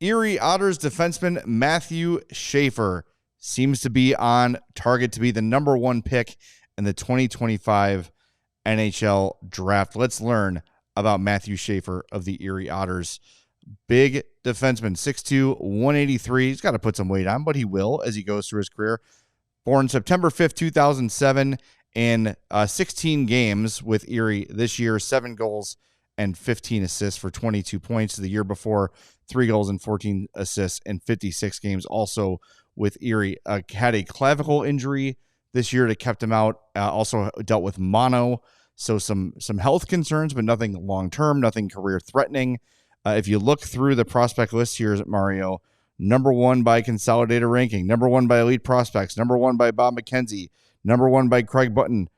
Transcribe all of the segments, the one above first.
Erie Otters defenseman Matthew Schaefer seems to be on target to be the number one pick in the 2025 NHL Draft. Let's learn about Matthew Schaefer of the Erie Otters. Big defenseman, 6'2", 183. He's got to put some weight on, but he will as he goes through his career. Born September 5th, 2007, in 16 games with Erie this year, 7 goals and 15 assists for 22 points. The year before, 3 goals and 14 assists in 56 games, also with Erie. Had a clavicle injury this year that kept him out. Also dealt with mono, so some health concerns, but nothing long-term, nothing career-threatening. If you look through the prospect list here, Mario, number 1 by Consolidated Ranking, number 1 by Elite Prospects, number 1 by Bob McKenzie, number 1 by Craig Button,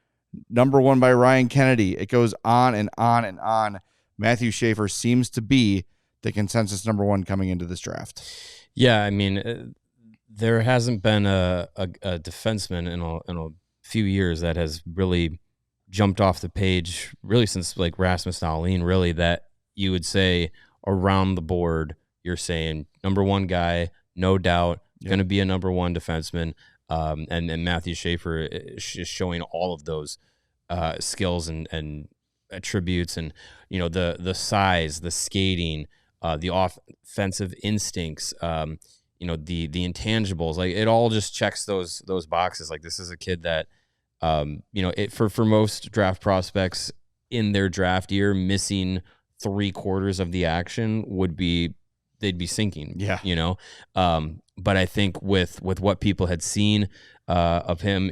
number 1 by Ryan Kennedy. It goes on and on and on. Matthew Schaefer seems to be the consensus number 1 coming into this draft. Yeah, I mean, there hasn't been a defenseman in a few years that has really jumped off the page, really since like Rasmus Dahlin, really, that you would say around the board, you're saying number 1 guy, no doubt, going to be a number 1 defenseman. And Matthew Schaefer is showing all of those skills and attributes, and the size, the skating, the offensive instincts, the intangibles. Like, it all just checks those boxes. Like, this is a kid that for most draft prospects in their draft year, missing 3/4 of the action they'd be sinking. Yeah. But I think with what people had seen of him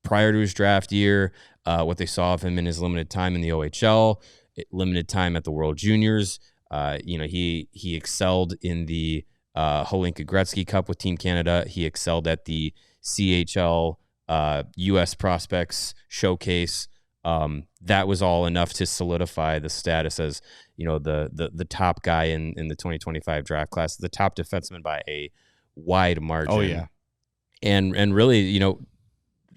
prior to his draft year, what they saw of him in his limited time in the OHL, limited time at the World Juniors, he excelled in the Holinka Gretzky Cup with Team Canada. He excelled at the CHL U.S. Prospects Showcase. That was all enough to solidify the status as the top guy in the 2025 draft class, the top defenseman by a wide margin. Oh yeah, and really,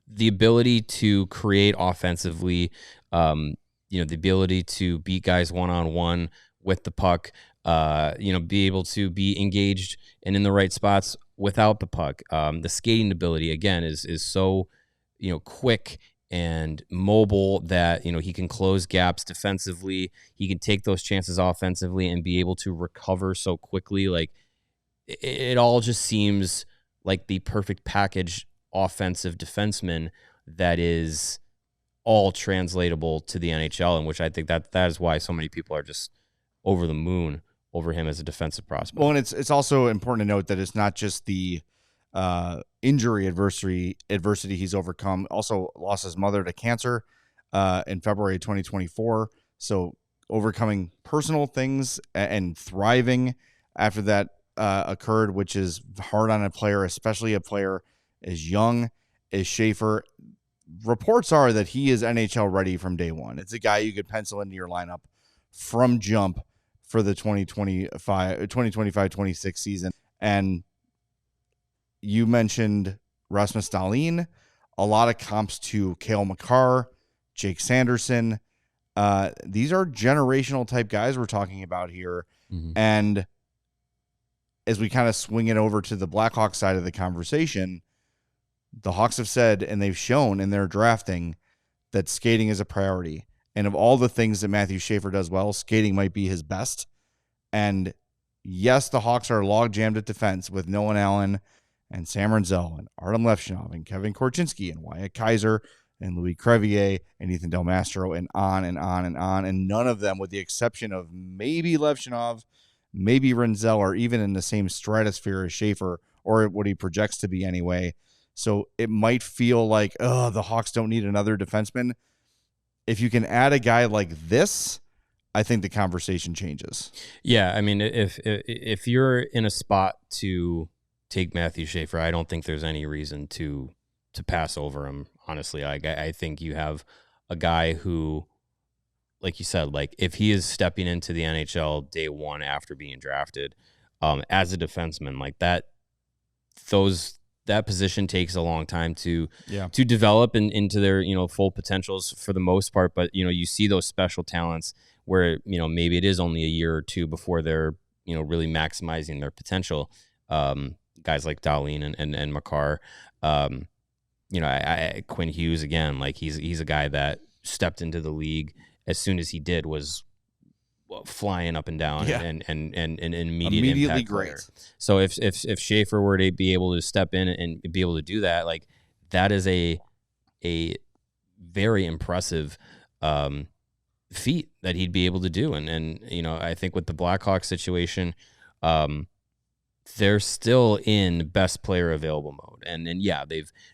the ability to create offensively, the ability to beat guys one-on-one with the puck, be able to be engaged and in the right spots without the puck. The skating ability, again, is so quick and mobile that he can close gaps defensively. He can take those chances offensively and be able to recover so quickly. Like, it all just seems like the perfect package offensive defenseman that is all translatable to the NHL, and which I think that is why so many people are just over the moon over him as a defensive prospect. Well, and it's also important to note that it's not just the injury adversity he's overcome. Also lost his mother to cancer in February 2024. So overcoming personal things and thriving after that occurred, which is hard on a player, especially a player as young as Schaefer. Reports are that he is NHL ready from day one. It's a guy you could pencil into your lineup from jump for the 2025-26 season. And you mentioned Rasmus Dahlin, a lot of comps to Cale Makar, Jake Sanderson. These are generational type guys we're talking about here. Mm-hmm. And as we kind of swing it over to the Blackhawks side of the conversation, the Hawks have said, and they've shown in their drafting, that skating is a priority. And of all the things that Matthew Schaefer does well, skating might be his best. And yes, the Hawks are log-jammed at defense with Nolan Allen and Sam Renzel and Artem Levshunov and Kevin Korchinski and Wyatt Kaiser and Louis Crevier and Ethan Del Mastro and on and on and on. And none of them, with the exception of maybe Levshunov, maybe Renzel, are even in the same stratosphere as Schaefer, or what he projects to be anyway. So it might feel like, the Hawks don't need another defenseman. If you can add a guy like this, I think the conversation changes. Yeah, I mean, if you're in a spot to take Matthew Schaefer, I don't think there's any reason to pass over him, honestly. I think you have a guy who, like you said, like, if he is stepping into the NHL day one after being drafted, as a defenseman, like that position takes a long time to develop into their full potentials for the most part. But you see those special talents where maybe it is only a year or two before they're really maximizing their potential. Guys like Dahlin and Makar, Quinn Hughes again, like he's a guy that stepped into the league as soon as he did, was flying up and down, and an immediate immediately impact great player. So if Schaefer were to be able to step in and be able to do that, like that is a very impressive feat that he'd be able to do. And I think with the Blackhawks situation, they're still in best player available mode, and yeah,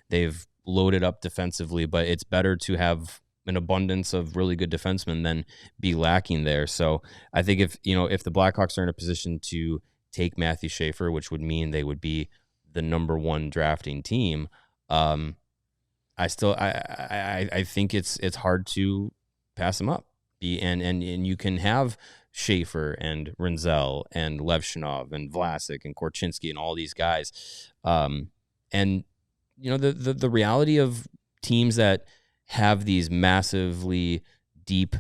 they've loaded up defensively, but it's better to have an abundance of really good defensemen than be lacking there. So I think if the Blackhawks are in a position to take Matthew Schaefer, which would mean they would be the number one drafting team, I think it's hard to pass them up. And you can have Schaefer and Renzel and Levshinov and Vlasic and Korchinski and all these guys. And the reality of teams that have these massively deep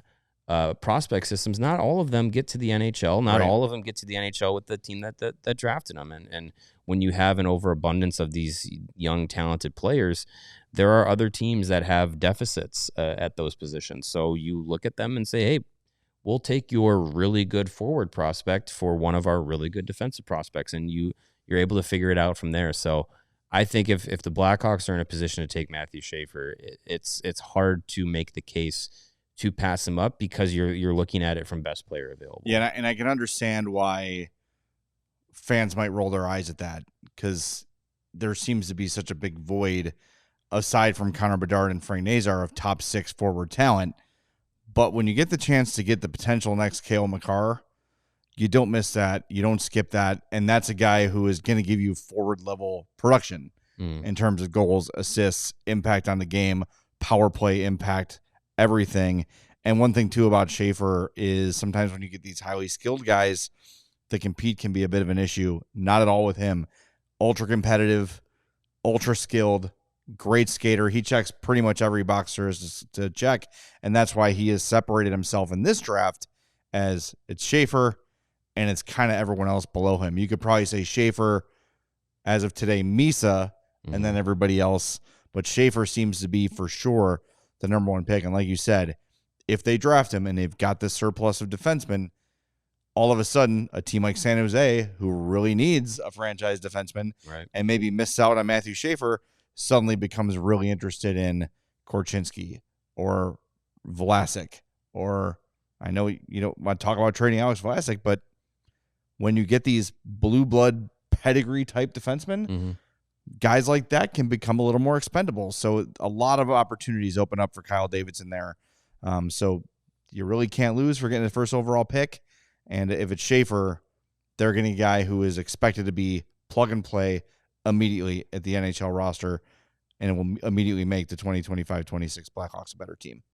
prospect systems, not all of them get to the NHL. Not Right. all of them get to the NHL with the team that drafted them. And when you have an overabundance of these young, talented players, there are other teams that have deficits at those positions. So you look at them and say, hey, we'll take your really good forward prospect for one of our really good defensive prospects, and you're able to figure it out from there. So I think if the Blackhawks are in a position to take Matthew Schaefer, it's hard to make the case to pass him up, because you're looking at it from best player available. Yeah, and I can understand why fans might roll their eyes at that, because there seems to be such a big void aside from Connor Bedard and Frank Nazar of top 6 forward talent. But when you get the chance to get the potential next Cale Makar, you don't miss that. You don't skip that. And that's a guy who is going to give you forward level production in terms of goals, assists, impact on the game, power play impact, everything. And one thing too about Schaefer is sometimes when you get these highly skilled guys, the compete can be a bit of an issue. Not at all with him. Ultra competitive, ultra skilled, great skater. He checks pretty much every box there is to check, and that's why he has separated himself in this draft as it's Schaefer, and it's kind of everyone else below him. You could probably say Schaefer, as of today, Misa, and then everybody else, but Schaefer seems to be for sure the number one pick. And like you said, if they draft him and they've got this surplus of defensemen, all of a sudden a team like San Jose, who really needs a franchise defenseman, right, and maybe miss out on Matthew Schaefer, suddenly becomes really interested in Korchinski or Vlasic. Or I know you don't want to talk about trading Alex Vlasic, but when you get these blue blood pedigree type defensemen, guys like that can become a little more expendable. So a lot of opportunities open up for Kyle Davidson there. So you really can't lose for getting the first overall pick. And if it's Schaefer, they're getting a guy who is expected to be plug and play immediately at the NHL roster, and it will immediately make the 2025-26 Blackhawks a better team.